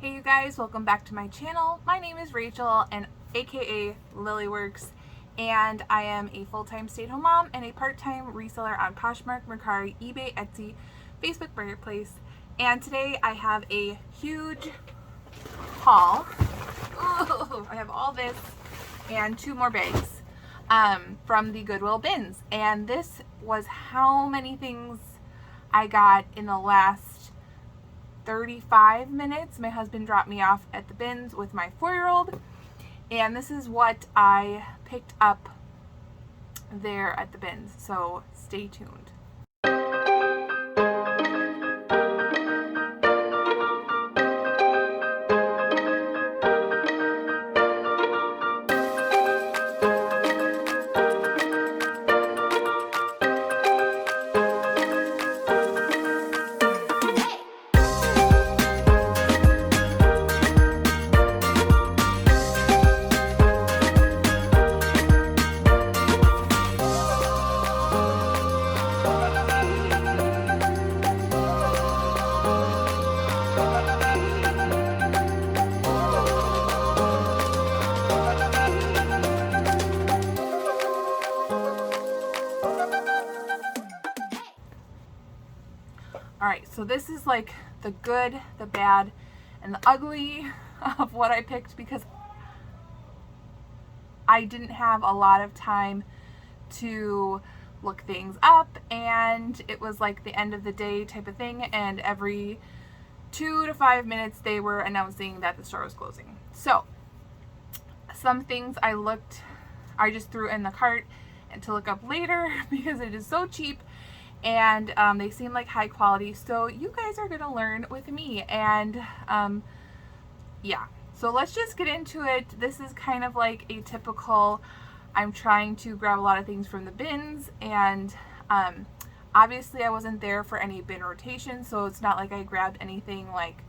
Hey you guys, welcome back to my channel. My name is Rachel and aka Lilyworks, and I am a full-time stay-at-home mom and a part-time reseller on Poshmark, Mercari, eBay, Etsy, Facebook Marketplace. And today I have a huge haul. Ooh, I have all this and two more bags from the Goodwill bins. And this was how many things I got in the last 35 minutes. My husband dropped me off at the bins with my 4-year-old, and this is what I picked up there at the bins, so stay tuned. Alright, so this is like the good, the bad, and the ugly of what I picked, because I didn't have a lot of time to look things up, and it was like the end of the day type of thing, and every 2 to 5 minutes they were announcing that the store was closing. So some things I just threw in the cart and to look up later because it is so cheap, and they seem like high quality, so you guys are gonna learn with me. And yeah, so let's just get into it. This is kind of like a typical, I'm trying to grab a lot of things from the bins, and obviously I wasn't there for any bin rotation, so it's not like I grabbed anything like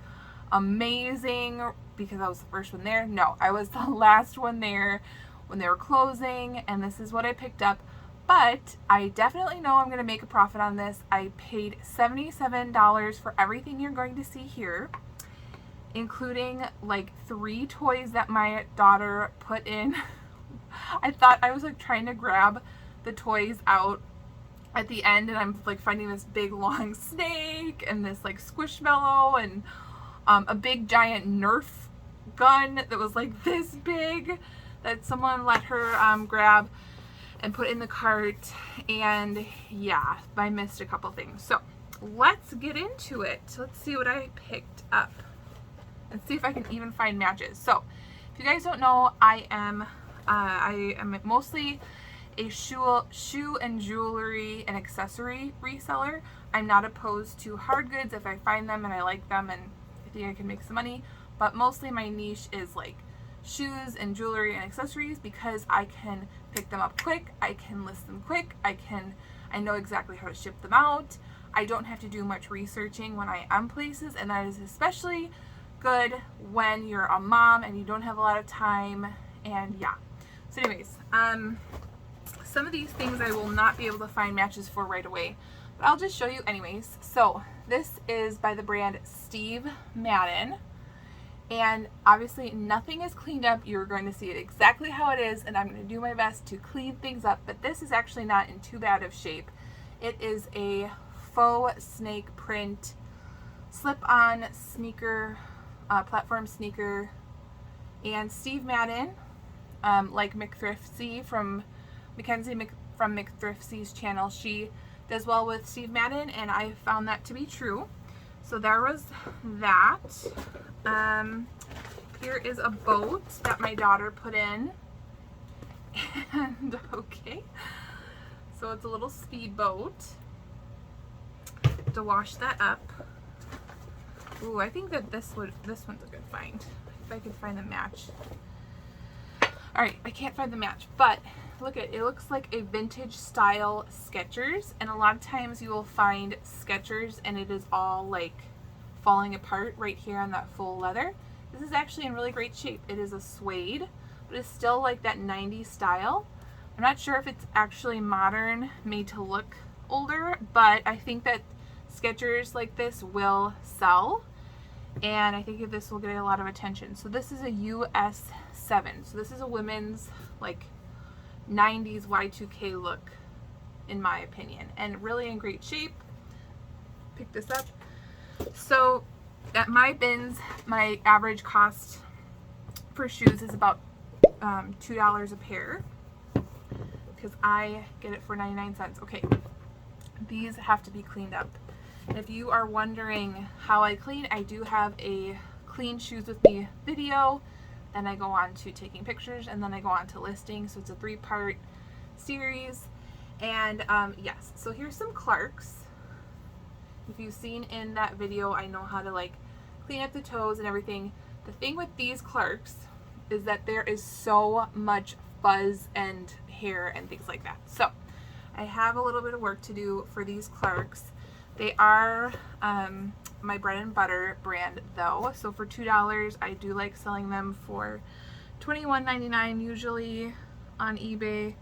amazing because I was the first one there. No, I was the last one there when they were closing, and this is what I picked up. But I definitely know I'm going to make a profit on this. I paid $77 for everything you're going to see here, including like 3 toys that my daughter put in. I thought I was like trying to grab the toys out at the end, and I'm like finding this big long snake and this like squishmallow and a big giant Nerf gun that was like this big that someone let her grab and put in the cart. And yeah, I missed a couple things. So let's get into it. Let's see what I picked up and see if I can even find matches. So if you guys don't know, I am mostly a shoe and jewelry and accessory reseller. I'm not opposed to hard goods if I find them and I like them and I think I can make some money, but mostly my niche is like shoes and jewelry and accessories, because I can pick them up quick, I can list them quick, I know exactly how to ship them out. I don't have to do much researching when I am places, and that is especially good when you're a mom and you don't have a lot of time. And yeah, so anyways, some of these things I will not be able to find matches for right away, but I'll just show you anyways. So this is by the brand Steve Madden. And obviously nothing is cleaned up. You're going to see it exactly how it is, and I'm going to do my best to clean things up, but this is actually not in too bad of shape. It is a faux snake print slip-on sneaker, platform sneaker. And Steve Madden, like McThriftsy from Mackenzie from McThrifty's channel, she does well with Steve Madden, and I found that to be true. So there was that. Here is a boat that my daughter put in. And okay, so it's a little speed boat. To wash that up. Ooh, I think that this one's a good find. If I could find the match. Alright, I can't find the match, but look at it. It looks like a vintage style Skechers, and a lot of times you will find Skechers and it is all like falling apart right here on that full leather. This is actually in really great shape. It is a suede, but it's still like that 90s style. I'm not sure if it's actually modern, made to look older, but I think that Skechers like this will sell. and I think this will get a lot of attention. So this is a US 7. So this is a women's like 90s Y2K look, in my opinion, and really in great shape. Pick this up. So at my bins, my average cost for shoes is about $2 a pair, because I get it for 99 cents. Okay, these have to be cleaned up. And if you are wondering how I clean, I do have a clean shoes with me video. Then I go on to taking pictures, and then I go on to listing. So it's a 3-part series. And yes, so here's some Clarks. If you've seen in that video, I know how to like clean up the toes and everything. The thing with these Clarks is that there is so much fuzz and hair and things like that. So I have a little bit of work to do for these Clarks. They are my bread and butter brand though. So for $2, I do like selling them for $21.99 usually on eBay.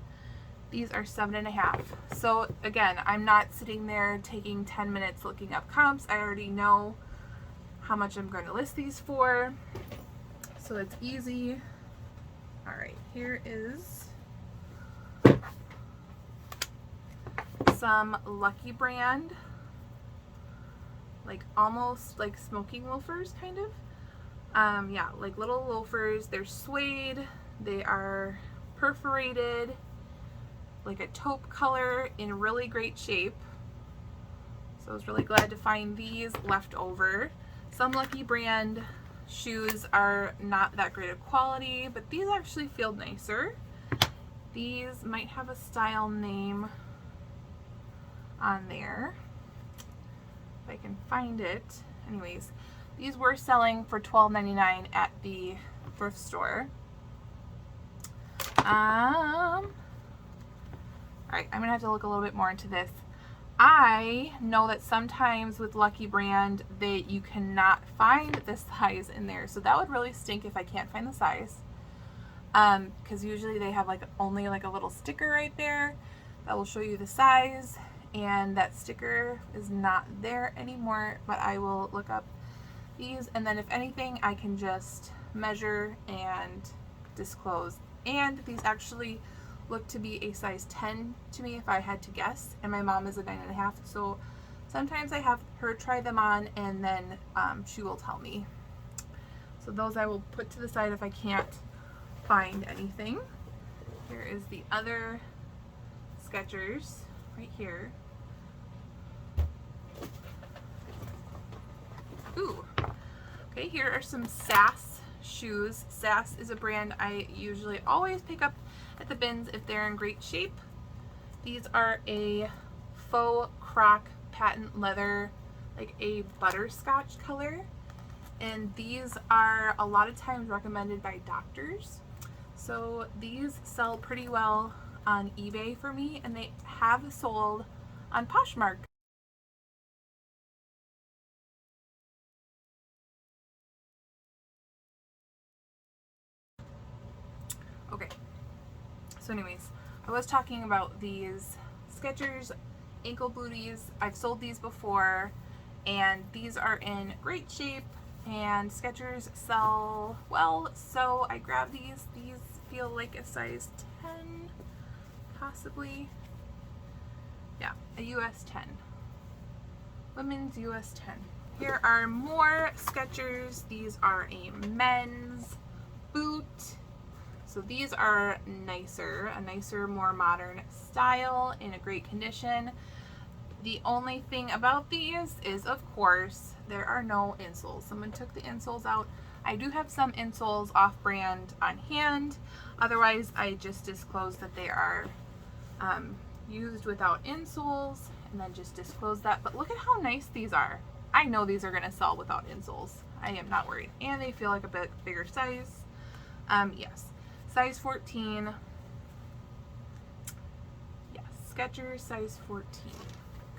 These are 7.5. So again, I'm not sitting there taking 10 minutes looking up comps. I already know how much I'm going to list these for. So it's easy. All right, here is some Lucky Brand, like almost like smoking loafers kind of. Yeah, like little loafers. They're suede. They are perforated, like a taupe color, in really great shape. So I was really glad to find these left over. Some Lucky Brand shoes are not that great of quality, but these actually feel nicer. These might have a style name on there, if I can find it. Anyways, these were selling for $12.99 at the thrift store. Alright, I'm going to have to look a little bit more into this. I know that sometimes with Lucky Brand, you cannot find the size in there. So that would really stink if I can't find the size. Because usually they have like only like a little sticker right there that will show you the size. And that sticker is not there anymore. But I will look up these. And then if anything, I can just measure and disclose. And these actually look to be a size 10 to me if I had to guess, and my mom is a 9.5, so sometimes I have her try them on and then she will tell me. So those I will put to the side if I can't find anything. Here is the other Skechers right here. Ooh, okay, here are some Sass shoes. Sass is a brand I usually always pick up at the bins if they're in great shape. These are a faux croc patent leather, like a butterscotch color, and these are a lot of times recommended by doctors. So these sell pretty well on eBay for me, and they have sold on Poshmark. Okay, so anyways, I was talking about these Skechers ankle booties. I've sold these before, and these are in great shape, and Skechers sell well, so I grabbed these. These feel like a size 10, possibly. Yeah, a US 10. Women's US 10. Here are more Skechers. These are a men's boot. So these are nicer, a nicer, more modern style in a great condition. The only thing about these is, of course, there are no insoles. Someone took the insoles out. I do have some insoles off-brand on hand. Otherwise, I just disclose that they are used without insoles, and then just disclose that. But look at how nice these are. I know these are going to sell without insoles. I am not worried. And they feel like a bit bigger size. Yes. Size 14. Yes, Skechers size 14.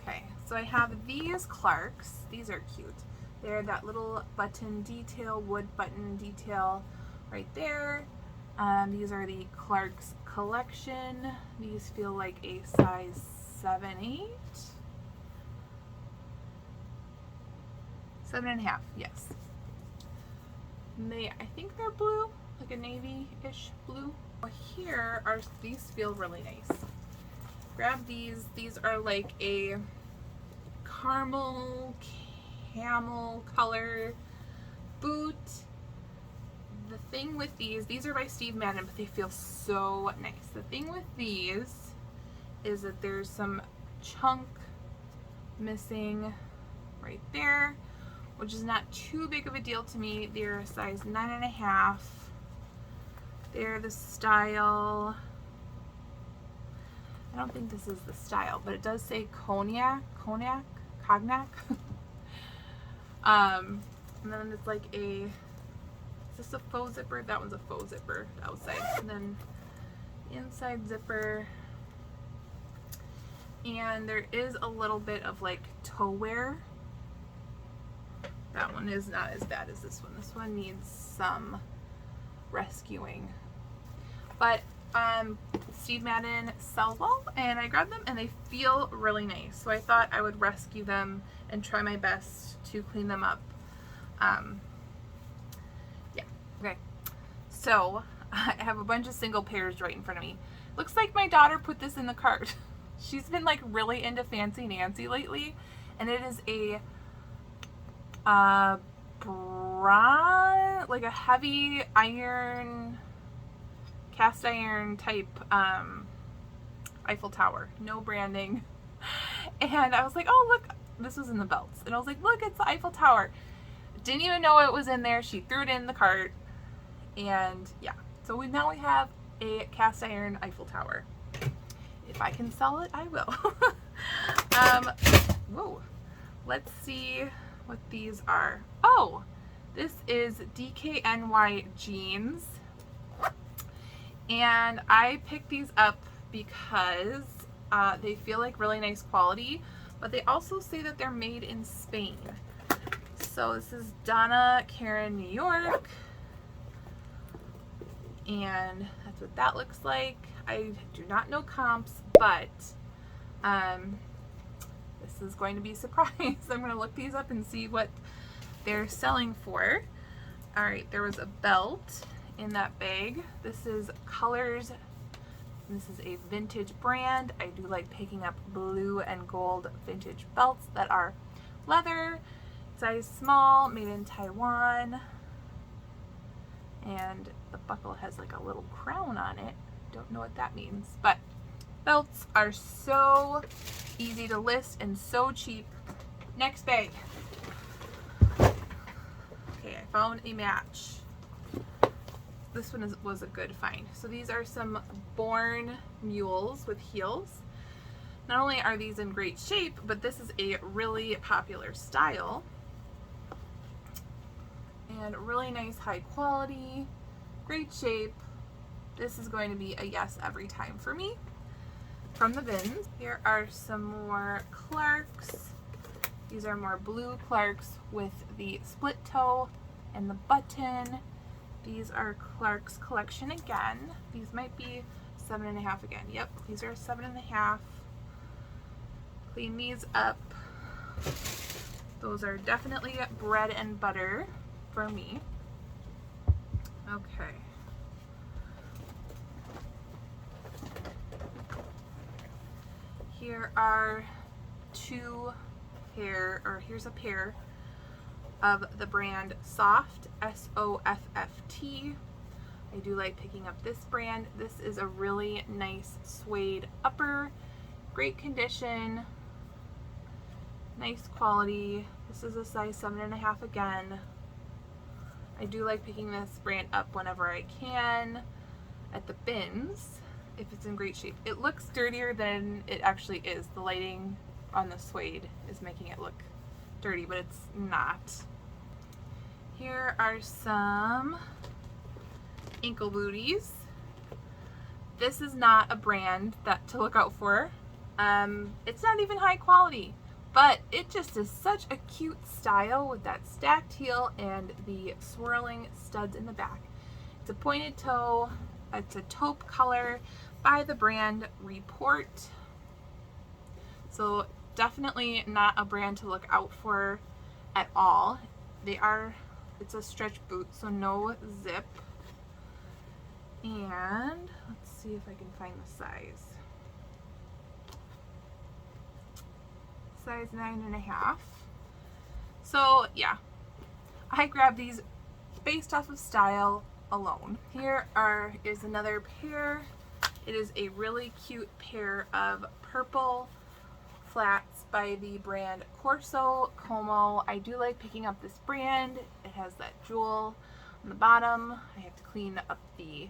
Okay, so I have these Clarks. These are cute. They're that little button detail, wood button detail right there. These are the Clarks collection. These feel like a size 7, 8. 7.5, yes. And I think they're blue, like a navy-ish blue. Here are, these feel really nice. Grab these. These are like a caramel camel color boot. The thing with these are by Steve Madden, but they feel so nice. The thing with these is that there's some chunk missing right there, which is not too big of a deal to me. They're a size 9.5. They're the style, I don't think this is the style, but it does say cognac. And then it's like a, is this a faux zipper? That one's a faux zipper outside. And then the inside zipper. And there is a little bit of like toe wear. That one is not as bad as this one. This one needs some rescuing. But Steve Madden sells well, and I grabbed them and they feel really nice. So I thought I would rescue them and try my best to clean them up. Yeah, okay. So I have a bunch of single pairs right in front of me. Looks like my daughter put this in the cart. She's been like really into Fancy Nancy lately, and it is a bronze, like a heavy iron, cast iron type Eiffel Tower, no branding. And I was like, oh look, this was in the belts, and I was like, look, it's the Eiffel Tower. Didn't even know it was in there. She threw it in the cart, and yeah, so now we have a cast iron Eiffel Tower. If I can sell it, I will. Whoa, let's see what these are. Oh, this is DKNY jeans, and I picked these up because they feel like really nice quality, but they also say that they're made in Spain. So this is Donna Karen, New York, and that's what that looks like. I do not know comps, but this is going to be a surprise. I'm going to look these up and see what they're selling for. All right, there was a belt in that bag. This is Colors. This is a vintage brand. I do like picking up blue and gold vintage belts that are leather, size small, made in Taiwan, and the buckle has like a little crown on it. Don't know what that means, but belts are so easy to list and so cheap. Next bag. Okay, I found a match. This one was a good find. So these are some Born mules with heels. Not only are these in great shape, but this is a really popular style and really nice, high quality, great shape. This is going to be a yes every time for me. From the bins, here are some more Clarks. These are more blue Clarks with the split toe and the button. These are Clarks collection again. These might be 7.5 again. Yep, these are 7.5. Clean these up. Those are definitely bread and butter for me. Okay. Here are here's a pair of the brand Soft, S-O-F-F-T. I do like picking up this brand. This is a really nice suede upper, great condition, nice quality. This is a size 7.5 again. I do like picking this brand up whenever I can at the bins if it's in great shape. It looks dirtier than it actually is. The lighting on the suede is making it look dirty, but it's not. Here are some ankle booties. This is not a brand that to look out for. It's not even high quality, but it just is such a cute style with that stacked heel and the swirling studs in the back. It's a pointed toe. It's a taupe color by the brand Report. So definitely not a brand to look out for at all. They are It's a stretch boot, so no zip. And let's see if I can find the size. Size 9.5. So yeah, I grabbed these based off of style alone. Here is another pair. It is a really cute pair of purple flats by the brand Corso Como. I do like picking up this brand. It has that jewel on the bottom. I have to clean up the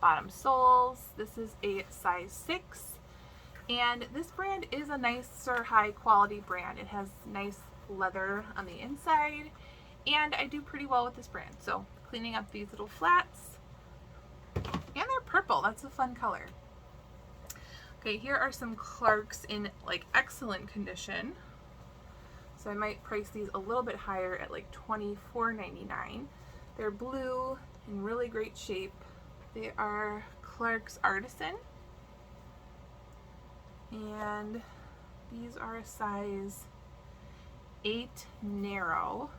bottom soles. This is a size 6, and this brand is a nicer high quality brand. It has nice leather on the inside, and I do pretty well with this brand. So cleaning up these little flats, and they're purple. That's a fun color. Okay, here are some Clarks in like excellent condition. So I might price these a little bit higher at like $24.99. They're blue in really great shape. They are Clark's Artisan. And these are a size 8 narrow.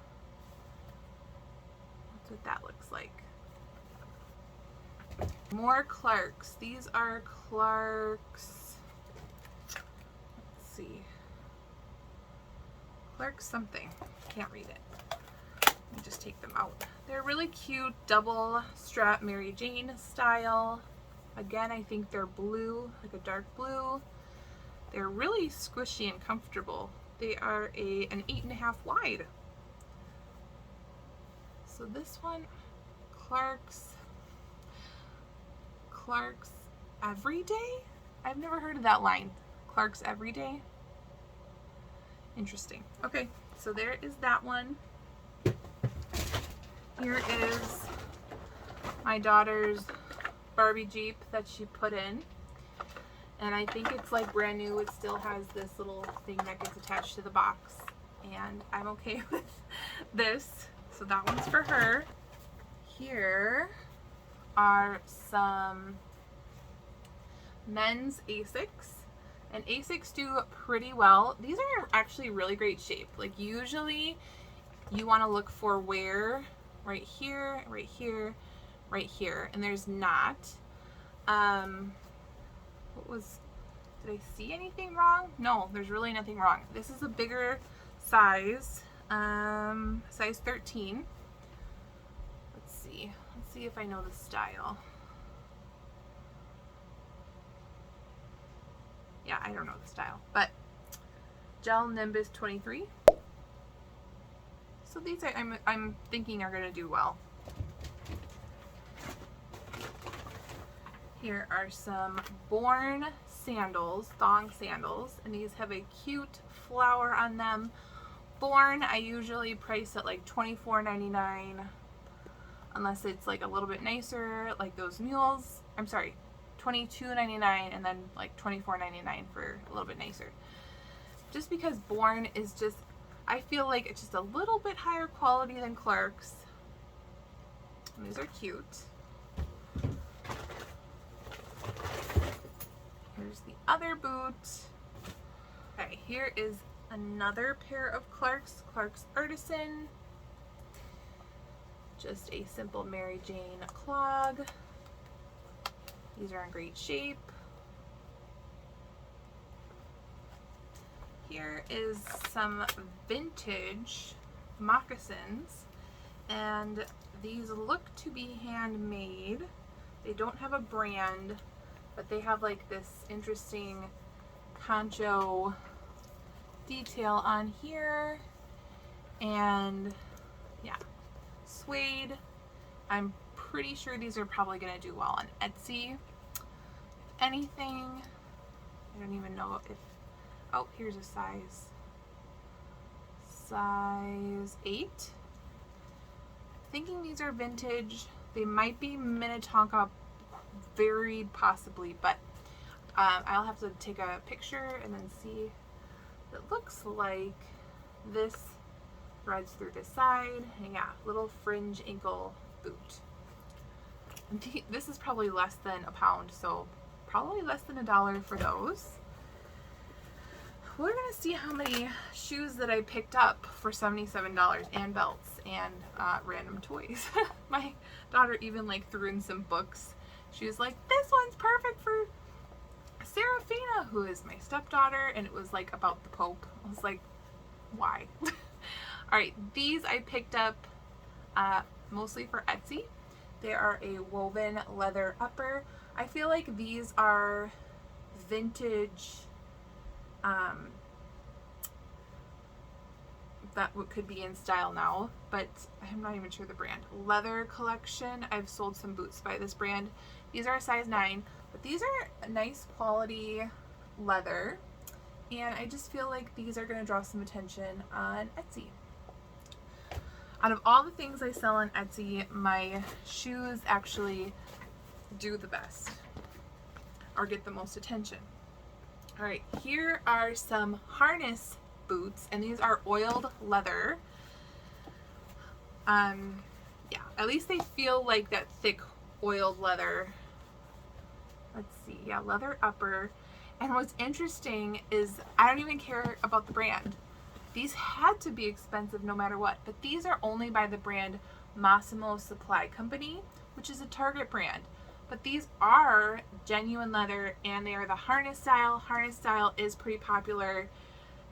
That's what that looks like. More Clarks. These are Clark's, let's see, Clark's something. Can't read it. Let me just take them out. They're really cute, double strap Mary Jane style. Again, I think they're blue, like a dark blue. They're really squishy and comfortable. They are an 8.5 wide. So this one, Clark's Everyday? I've never heard of that line. Clark's Everyday? Interesting. Okay, so there is that one. Here is my daughter's Barbie Jeep that she put in. And I think it's like brand new. It still has this little thing that gets attached to the box. And I'm okay with this. So that one's for her. Here are some men's Asics. And Asics do pretty well. These are actually really great shape. Like usually you want to look for wear right here, right here, right here. And there's not. Did I see anything wrong? No, there's really nothing wrong. This is a bigger size, size 13. Let's see if I know the style. Yeah, I don't know the style, but Gel Nimbus 23. So these are, I'm thinking are gonna do well. Here are some Born sandals, thong sandals, and these have a cute flower on them. Born, I usually price at like $24.99 unless it's like a little bit nicer, like those mules. I'm sorry, $22.99 and then like $24.99 for a little bit nicer. Just because Born is just, I feel like it's just a little bit higher quality than Clark's. And these are cute. Here's the other boot. Okay, here is another pair of Clark's Artisan. Just a simple Mary Jane clog. These are in great shape. Here is some vintage moccasins, and these look to be handmade. They don't have a brand, but they have like this interesting concho detail on here, and yeah, suede. I'm pretty sure these are probably gonna do well on Etsy. If anything, I don't even know if, oh, here's a size 8. Thinking these are vintage. They might be Minnetonka, very possibly, but I'll have to take a picture and then see. It looks like this threads through the side, and yeah, little fringe ankle boot. And this is probably less than £1, so probably less than $1 for those. we're gonna see how many shoes that I picked up for $77 and belts and random toys. My daughter even like threw in some books. She was like, this one's perfect for Serafina, who is my stepdaughter, and it was like about the Pope. I was like, why? Alright, these I picked up mostly for Etsy. They are a woven leather upper. I feel like these are vintage, that could be in style now, but I'm not even sure the brand. Leather collection. I've sold some boots by this brand. These are a size 9, but these are a nice quality leather, and I just feel like these are going to draw some attention on Etsy. Out of all the things I sell on Etsy, my shoes actually do the best or get the most attention. Alright, here are some harness boots, and these are oiled leather. Yeah, at least they feel like that thick oiled leather. Let's see, yeah, leather upper. And what's interesting is I don't even care about the brand. These had to be expensive no matter what, but these are only by the brand Massimo Supply Company, which is a Target brand. But these are genuine leather, and they are the harness style. Harness style is pretty popular.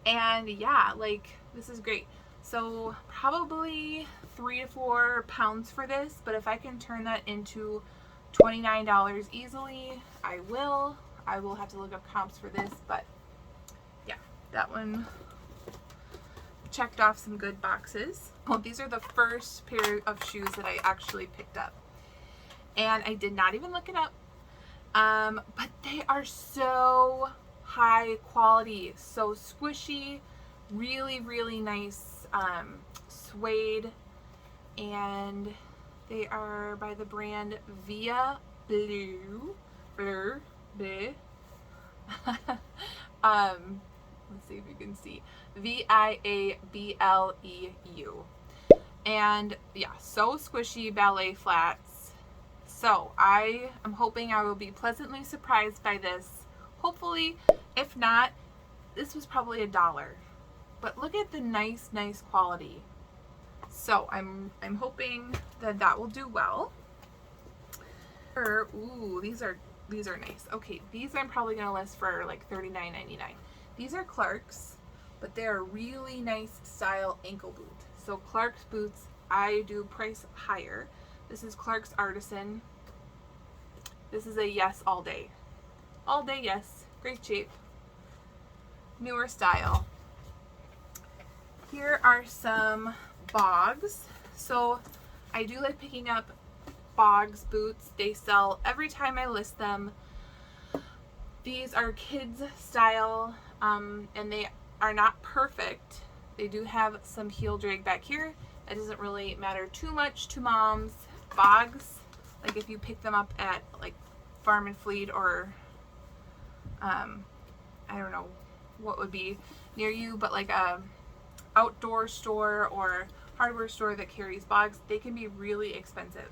And yeah, like, this is great. So probably 3 to 4 pounds for this, but if I can turn that into $29 easily, I will. I will have to look up comps for this, but yeah, that one checked off some good boxes. Well, these are the first pair of shoes that I actually picked up, and I did not even look it up, but they are so high quality, so squishy, really, really nice suede, and they are by the brand Via Blue. Let's see if you can see. Viableu. And yeah, so squishy, ballet flats. So I am hoping I will be pleasantly surprised by this. Hopefully, if not, this was probably $1. But look at the nice quality. So I'm hoping that that will do well. Ooh, these are nice. Okay, these I'm probably gonna list for like $39.99. These are Clark's, but they're a really nice style ankle boot. So Clark's boots, I do price higher. This is Clark's Artisan. This is a yes all day. All day yes. Great shape. Newer style. Here are some Bogs. So I do like picking up Bogs boots. They sell every time I list them. These are kids style, and they are not perfect. They do have some heel drag back here. That doesn't really matter too much to moms. Bogs, like if you pick them up at like Farm and Fleet or I don't know what would be near you, but like a outdoor store or hardware store that carries Bogs, they can be really expensive.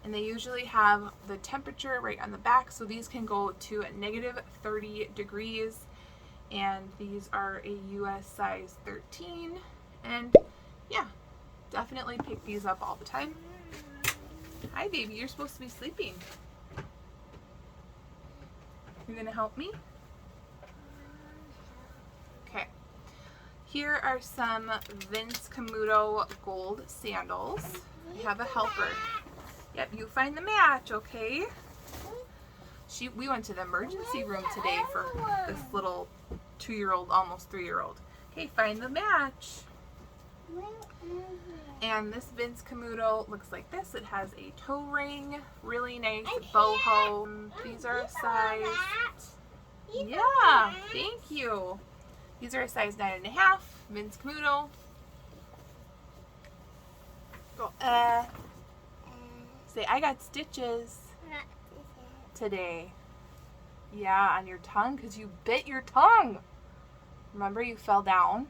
And they usually have the temperature right on the back, so these can go to -30 degrees. And these are a US size 13. And yeah, definitely pick these up all the time. Hi baby, you're supposed to be sleeping. You're gonna help me? Okay. Here are some Vince Camuto gold sandals. I have a helper. Yep, you find the match, okay? We went to the emergency room today for this little 2-year-old, almost 3-year-old. Okay, find the match. And this Vince Camuto looks like this. It has a toe ring, really nice boho. These are a size, yeah, thank you. These are a size 9.5, Vince Camuto. Go, say, I got stitches today. Yeah, on your tongue, because you bit your tongue. Remember, you fell down?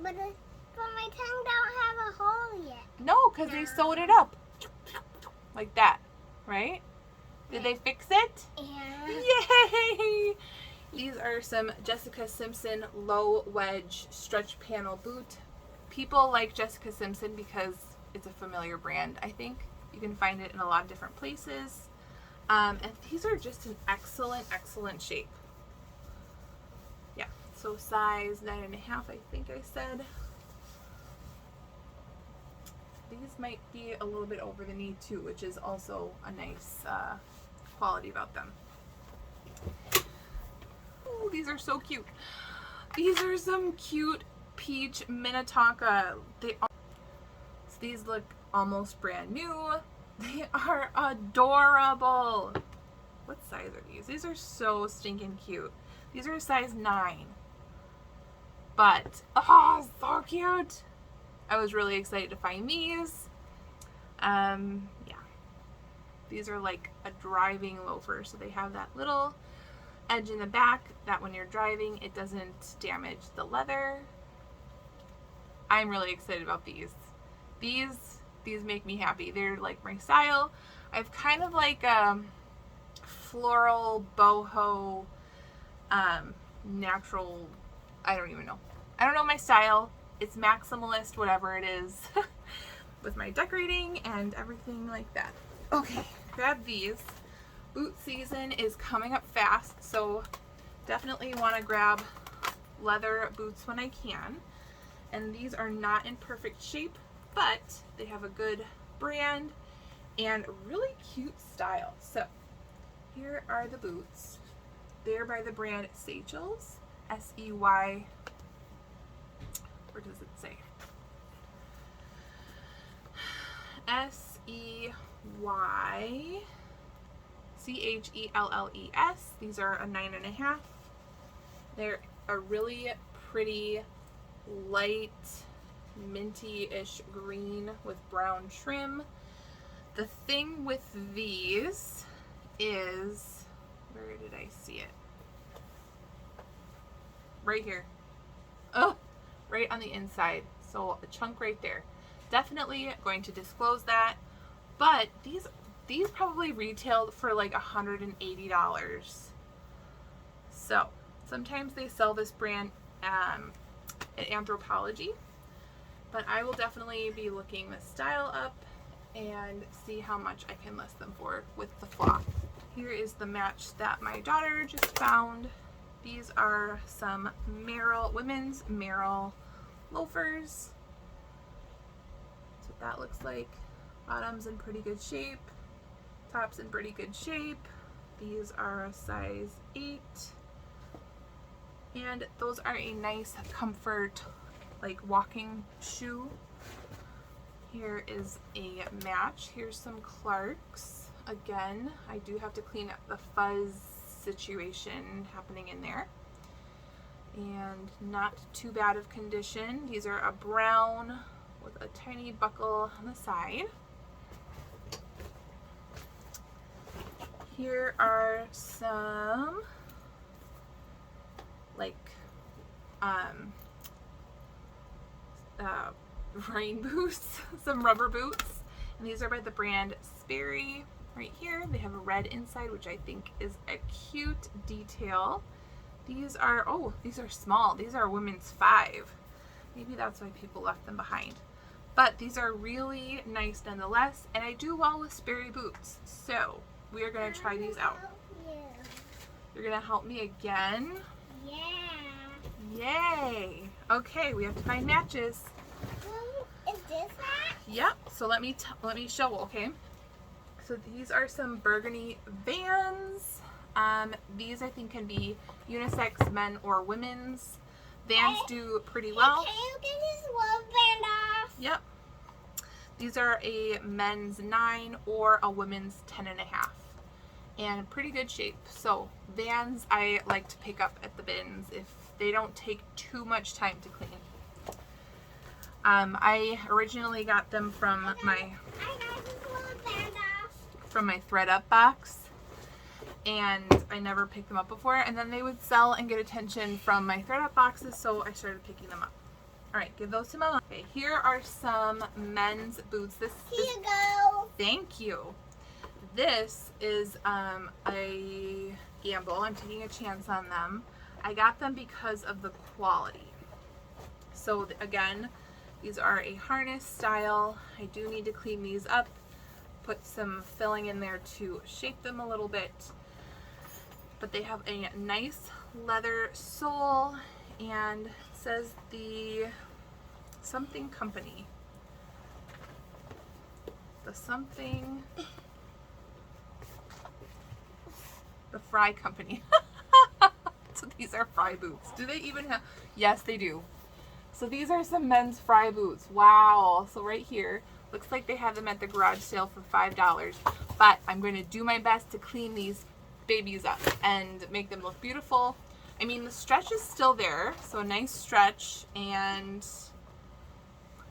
But my tongue don't have a hole yet. No, because they sewed it up. Like that, right? Did they fix it? Yeah. Yay! These are some Jessica Simpson low wedge stretch panel boot. People like Jessica Simpson because it's a familiar brand, I think. You can find it in a lot of different places. And these are just in excellent, excellent shape. Yeah, so size 9.5, I think I said. These might be a little bit over the knee too, which is also a nice quality about them. Oh, these are so cute. These are some cute peach Minnetonka. These look almost brand new. They are adorable. What size are these? These are so stinking cute. These are a size 9. But, oh, so cute. I was really excited to find these. Yeah. These are like a driving loafer. So they have that little edge in the back that when you're driving, it doesn't damage the leather. I'm really excited about these. These make me happy. They're like my style. I've kind of like floral boho natural, I don't even know. I don't know my style. It's maximalist, whatever it is, with my decorating and everything like that. Okay, grab these. Boot season is coming up fast, so definitely want to grab leather boots when I can. And these are not in perfect shape, but they have a good brand and really cute style. So here are the boots. They're by the brand Seychelles, S-E-Y, where does it say? S-E-Y-C-H-E-L-L-E-S. These are a 9.5. They're a really pretty light minty-ish green with brown trim. The thing with these is, where did I see it? Right here. Oh, right on the inside. So a chunk right there. Definitely going to disclose that. But these probably retailed for like $180. So sometimes they sell this brand at Anthropologie. But I will definitely be looking this style up and see how much I can list them for with the flock. Here is the match that my daughter just found. These are some Merrell, women's Merrell loafers. That's what that looks like. Bottom's in pretty good shape. Top's in pretty good shape. These are a size 8. And those are a nice comfort, like walking shoe. Here is a match. Here's some Clarks. Again, I do have to clean up the fuzz situation happening in there. And not too bad of condition. These are a brown with a tiny buckle on the side. Here are some like rain boots, some rubber boots, and these are by the brand Sperry. Right here they have a red inside, which I think is a cute detail. These are, oh, these are small. These are women's 5. Maybe that's why people left them behind, but these are really nice nonetheless, and I do well with Sperry boots, so we are going to try these out. You're going to help me again? Yeah. Yay. Okay, we have to find matches. Is this that? Yep. So let me show. Okay. So these are some burgundy Vans. These I think can be unisex, men or women's. Vans do pretty well. Can you get this one band off? Yep. These are a men's 9 or a women's 10.5. And pretty good shape. So Vans I like to pick up at the bins if they don't take too much time to clean. I originally got them from my ThredUp box, and I never picked them up before, and then they would sell and get attention from my ThredUp boxes, so I started picking them up. Alright, give those to my mom. Okay, here are some men's boots. Here you go. Thank you. This is a gamble. I'm taking a chance on them. I got them because of the quality. So again, these are a harness style. I do need to clean these up, put some filling in there to shape them a little bit. But they have a nice leather sole, and it says the something company. The something, the Fry company. So these are Fry boots. Do they even have, yes they do. So these are some men's Fry boots. Wow. So right here, looks like they have them at the garage sale for $5. But I'm going to do my best to clean these babies up and make them look beautiful. I mean, the stretch is still there, so a nice stretch, and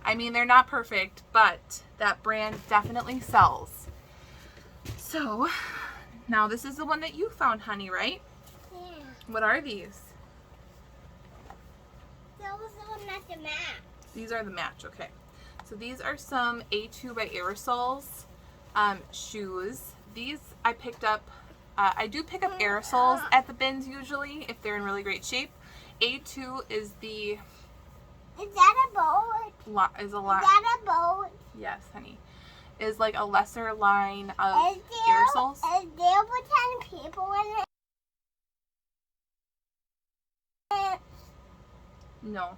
I mean, they're not perfect, but that brand definitely sells. So now this is the one that you found, honey, right? Yeah. What are these? Those are not the match. These are the match, okay. So these are some A2 by Aerosols shoes. These I picked up, I do pick up Aerosols at the bins usually if they're in really great shape. A2 is the... Is that a boat? Is a lot. Is that a boat? Yes, honey. Is like a lesser line of Is Aerosols. there 10 people in it? No.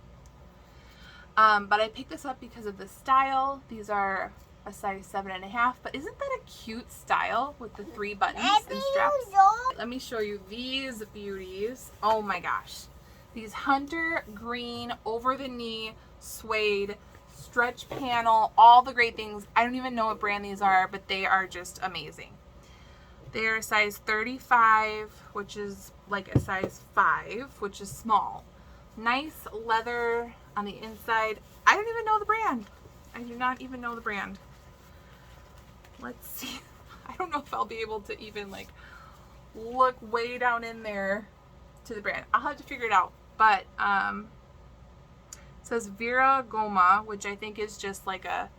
But I picked this up because of the style. These are a size 7.5, but isn't that a cute style with the 3 buttons and straps? Let me show you these beauties. Oh my gosh. These hunter green over the knee suede stretch panel, all the great things. I don't even know what brand these are, but they are just amazing. They are a size 35, which is like a size 5, which is small. Nice leather on the inside. I don't even know the brand. I do not even know the brand. Let's see. I don't know if I'll be able to even like look way down in there to the brand. I'll have to figure it out. But it says Vera Goma, which I think is just like a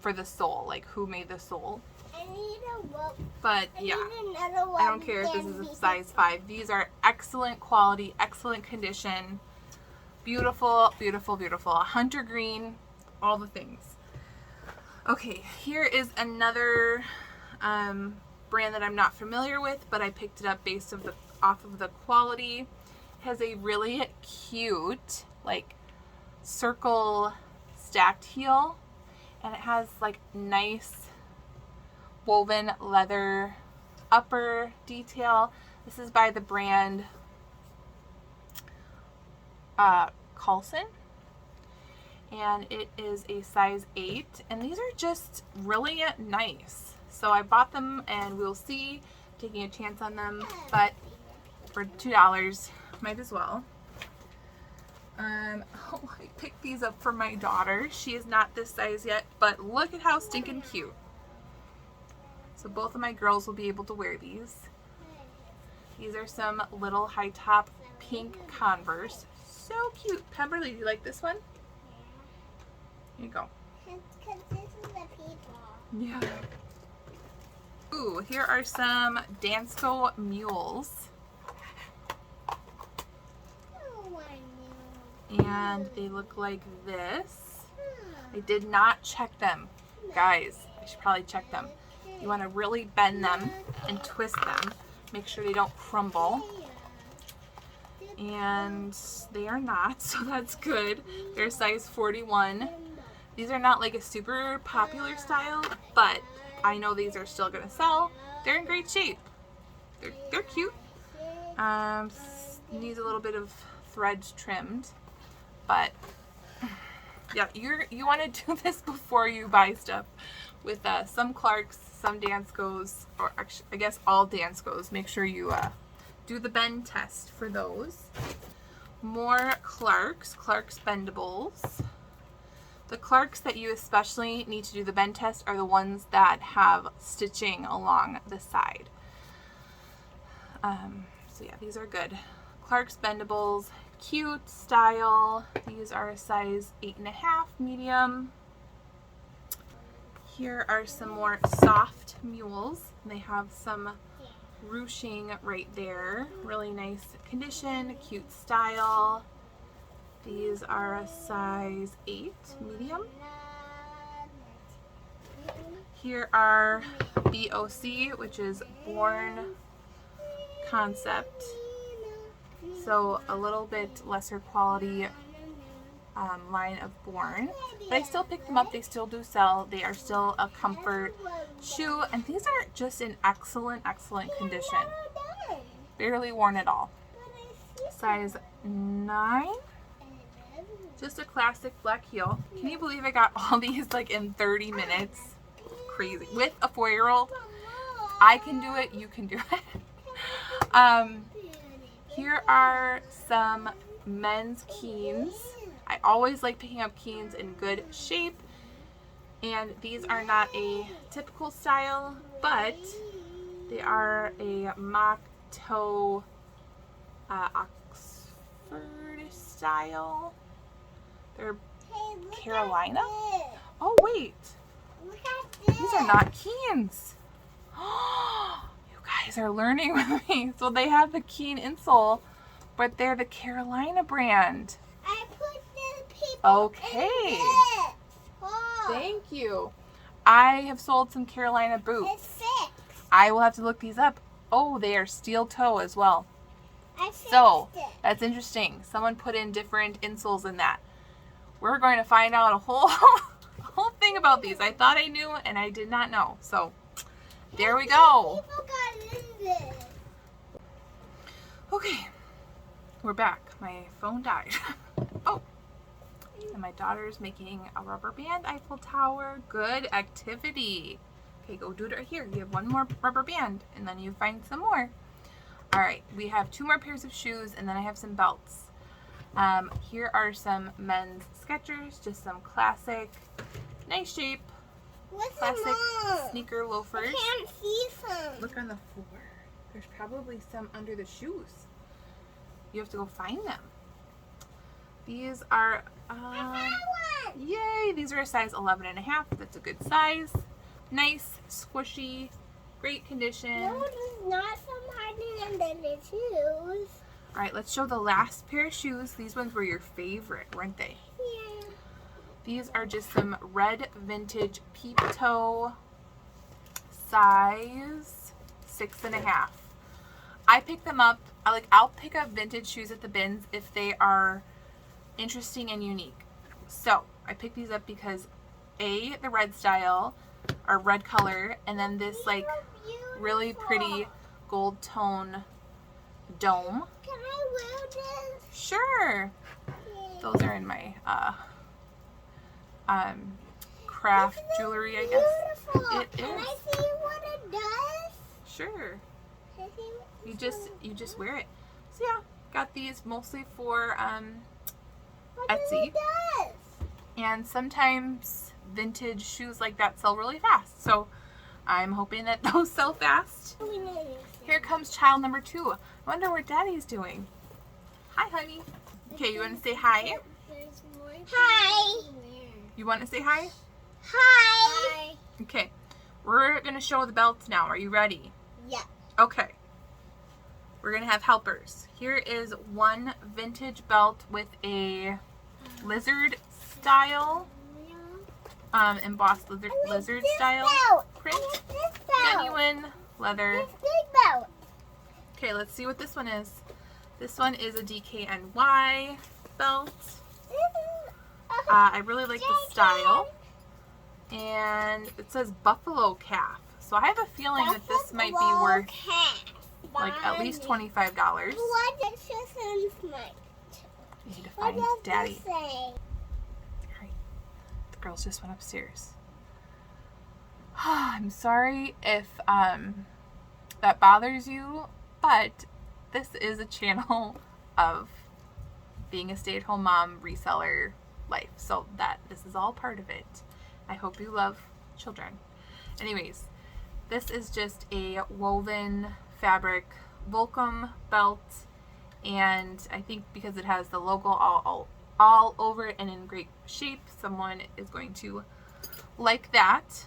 for the sole, like who made the sole. I need a rope. But yeah, Another one. I don't care if this is a size 5. These are excellent quality, excellent condition. Beautiful, beautiful, beautiful. Hunter green, all the things. Okay, here is another brand that I'm not familiar with, but I picked it up based off of the quality. It has a really cute, like, circle stacked heel, and it has like nice woven leather upper detail. This is by the brand Carlson, and it is a size 8, and these are just really nice. So I bought them, and we'll see, taking a chance on them, but for $2 might as well. Oh, I picked these up for my daughter. She is not this size yet, but look at how stinking cute. So both of my girls will be able to wear these. These are some little high top pink Converse. So cute. Pemberley, do you like this one? Here you go. Because this is the people. Yeah. Ooh, here are some Dansko mules. And they look like this. I did not check them. Guys, I should probably check them. You want to really bend them and twist them. Make sure they don't crumble. And they are not, so that's good. They're size 41. These are not like a super popular style, but I know these are still going to sell. They're in great shape. They're cute. Needs a little bit of threads trimmed. But yeah, you want to do this before you buy stuff with some Clarks, some Danskos, or actually, I guess all Danskos. Make sure you do the bend test for those. More Clarks bendables. The Clarks that you especially need to do the bend test are the ones that have stitching along the side. So yeah, these are good. Clarks bendables. Cute style. These are a size 8.5 medium. Here are some more soft mules. They have some ruching right there. Really nice condition, cute style. These are a size 8, medium. Here are BOC, which is Born Concept. So a little bit lesser quality line of Born. But I still pick them up. They still do sell. They are still a comfort shoe. And these are just in excellent, excellent condition. Barely worn at all. Size 9. Just a classic black heel. Can you believe I got all these like in 30 minutes? Crazy. With a 4-year-old. I can do it. You can do it. Here are some men's Keens. I always like picking up Keens in good shape. And these are not a typical style, but they are a mock toe Oxford style. They're Carolina. Oh wait, these are not Keens. You guys are learning with me. So they have the Keen insole, but they're the Carolina brand. I put the people Okay. in this. Oh, Thank you. I have sold some Carolina boots. it's fixed. I will have to look these up. Oh, they are steel toe as well. I fixed So it. that's interesting. Someone put in different insoles in that. We're going to find out a whole thing about these. I thought I knew and I did not know. So there we go. People got in this. Okay, we're back. My phone died. Oh, and my daughter's making a rubber band Eiffel Tower. Good activity. Okay, go do it right here. You have one more rubber band and then you find some more. All right, we have 2 more pairs of shoes and then I have some belts. Here are some men's Skechers, just some classic, nice shape, What's classic the sneaker I loafers. can't see some. Look on the floor. There's probably some under the shoes. You have to go find them. These are, I found one. yay, these are a size 11.5. That's a good size. Nice, squishy, great condition. No, there's not some hiding under the shoes. All right, let's show the last pair of shoes. These ones were your favorite, weren't they? Yeah. These are just some red vintage peep toe, size 6.5. I pick them up. I'll pick up vintage shoes at the bins if they are interesting and unique. So I picked these up because the red style or red color, and then this like really pretty gold tone dome. Can I wear this? Sure. Yeah. Those are in my craft This is jewelry, I guess. beautiful. It Can is. I see what it does? Sure. Can I see what You just wear it. So yeah, got these mostly for what does Etsy. it does? And sometimes vintage shoes like that sell really fast. So I'm hoping that those sell fast. We know this. Here comes child number 2. I wonder what Daddy's doing. Hi, honey. Okay, you want to say hi? Hi. You want to say hi? Hi. Okay. We're going to show the belts now. Are you ready? Yeah. Okay. We're going to have helpers. Here is one vintage belt with a lizard style, embossed lizard style print. This belt. Genuine leather. This big belt. Okay, let's see what this one is. This one is a DKNY belt. This is I really like the style. And it says buffalo calf. So I have a feeling that this might be worth like at least $25. What does this say? We need to What find does Daddy. this say? Alright. The girls just went upstairs. I'm sorry if that bothers you, but this is a channel of being a stay-at-home mom reseller life. So this is all part of it. I hope you love children. Anyways, this is just a woven fabric Volcom belt, and I think because it has the logo all over it and in great shape, someone is going to like that.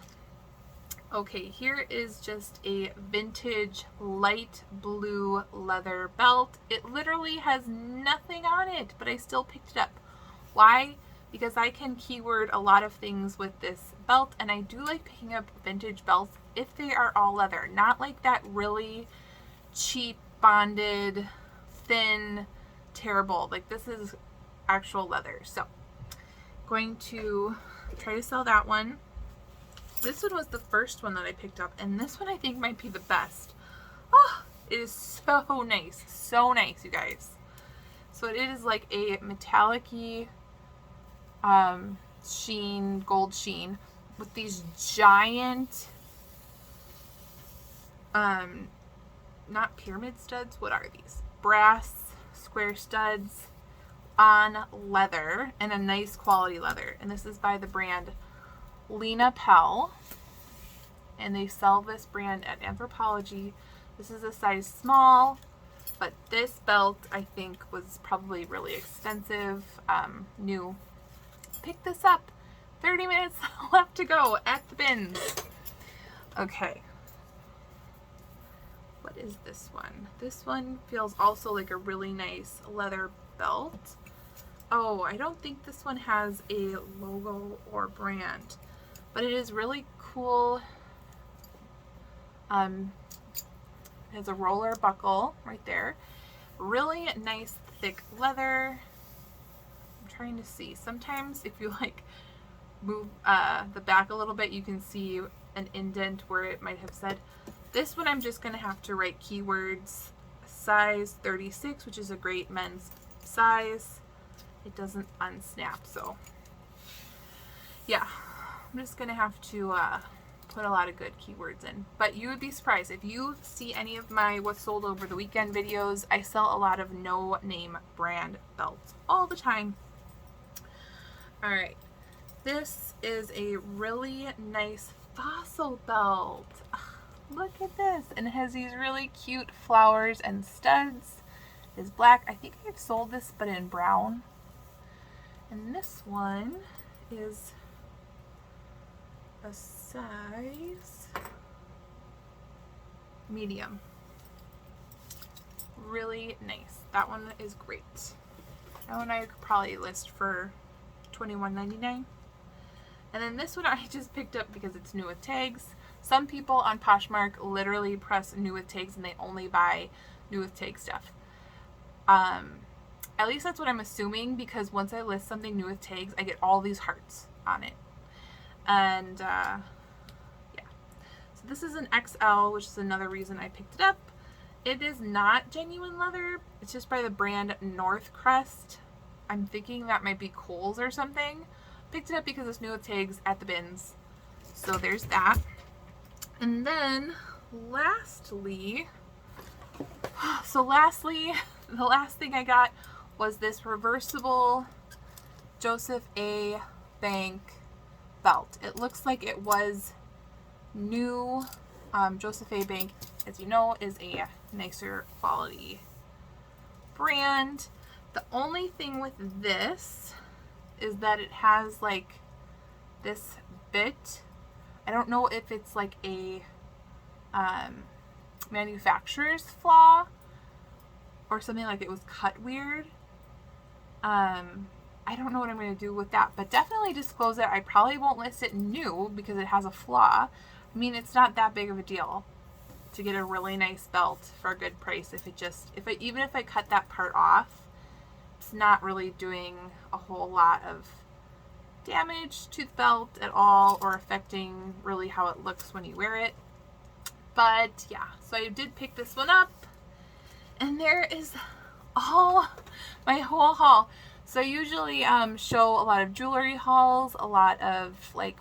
Okay, here is just a vintage light blue leather belt. It literally has nothing on it, but I still picked it up. Why? Because I can keyword a lot of things with this belt, and I do like picking up vintage belts if they are all leather, not like that really cheap, bonded, thin, terrible. Like this is actual leather. So going to try to sell that one. This one was the first one that I picked up, and this one I think might be the best. Oh, it is so nice, you guys. So it is like a metallic-y sheen, gold sheen, with these giant, not pyramid studs, what are these? Brass square studs on leather, and a nice quality leather. And this is by the brand Lena Pell, and they sell this brand at Anthropology. This is a size small, but this belt I think was probably really expensive. New. Pick this up. 30 minutes left to go at the bins. Okay. What is this one? This one feels also like a really nice leather belt. Oh, I don't think this one has a logo or brand, but it is really cool. It has a roller buckle right there. Really nice thick leather. I'm trying to see. Sometimes if you like move the back a little bit, you can see an indent where it might have said. This one I'm just going to have to write keywords. Size 36, which is a great men's size. It doesn't unsnap, so yeah, I'm just gonna have to put a lot of good keywords in. But you would be surprised if you see any of my what's sold over the weekend videos. I sell a lot of no name brand belts all the time. All right, this is a really nice fossil belt. Look at this, and it has these really cute flowers and studs. It is black. I think I've sold this, but in brown. And this one is a size medium. Really nice. That one is great. That one I could probably list for $21.99. And then this one I just picked up because it's new with tags. Some people on Poshmark literally press new with tags and they only buy new with tag stuff. At least that's what I'm assuming, because once I list something new with tags, I get all these hearts on it. And yeah. So this is an XL, which is another reason I picked it up. It is not genuine leather. It's just by the brand North Crest. I'm thinking that might be Kohl's or something. Picked it up because it's new with tags at the bins. So there's that. And then lastly, the last thing I got was this reversible Joseph A. Bank belt. It looks like it was new. Joseph A. Bank, as you know, is a nicer quality brand. The only thing with this is that it has like this bit. I don't know if it's like a manufacturer's flaw or something, like it was cut weird. I don't know what I'm going to do with that, but definitely disclose it. I probably won't list it new because it has a flaw. I mean, it's not that big of a deal to get a really nice belt for a good price. Even if I cut that part off, it's not really doing a whole lot of damage to the belt at all, or affecting really how it looks when you wear it. But yeah, so I did pick this one up, and there is my whole haul. So I usually show a lot of jewelry hauls, a lot of like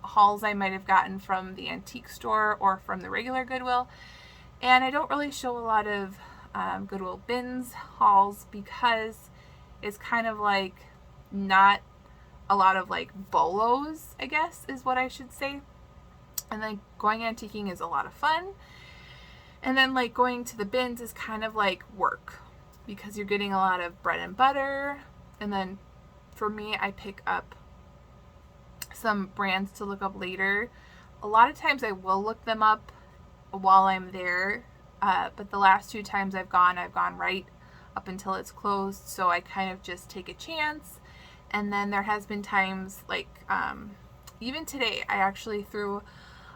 hauls I might have gotten from the antique store or from the regular Goodwill, and I don't really show a lot of Goodwill bins hauls because it's kind of like not a lot of like bolos, I guess is what I should say. And then going antiquing is a lot of fun, and then like going to the bins is kind of like work because you're getting a lot of bread and butter. And then for me, I pick up some brands to look up later, a lot of times I will look them up while I'm there, but the last 2 times I've gone right up until it's closed, so I kind of just take a chance. And then there has been times like even today I actually threw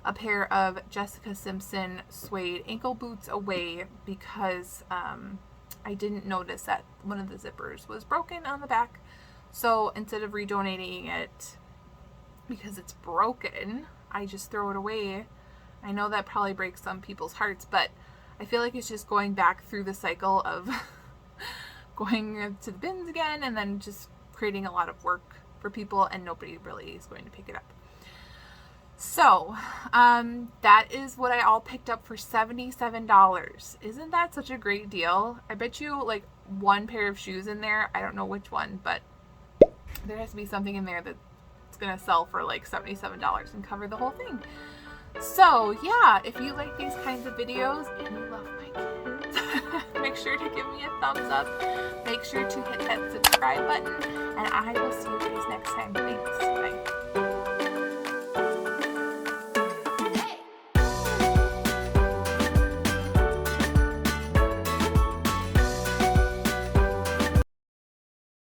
a pair of Jessica Simpson suede ankle boots away because I didn't notice that one of the zippers was broken on the back. So instead of redonating it because it's broken, I just throw it away. I know that probably breaks some people's hearts, but I feel like it's just going back through the cycle of going to the bins again and then just creating a lot of work for people, and nobody really is going to pick it up. So that is what I all picked up for $77. Isn't that such a great deal? I bet you like one pair of shoes in there, I don't know which one, but there has to be something in there that's gonna sell for like $77 and cover the whole thing. So yeah, if you like these kinds of videos and you love my kids, make sure to give me a thumbs up. Make sure to hit that subscribe button, and I will see you guys next time. Thanks. Bye.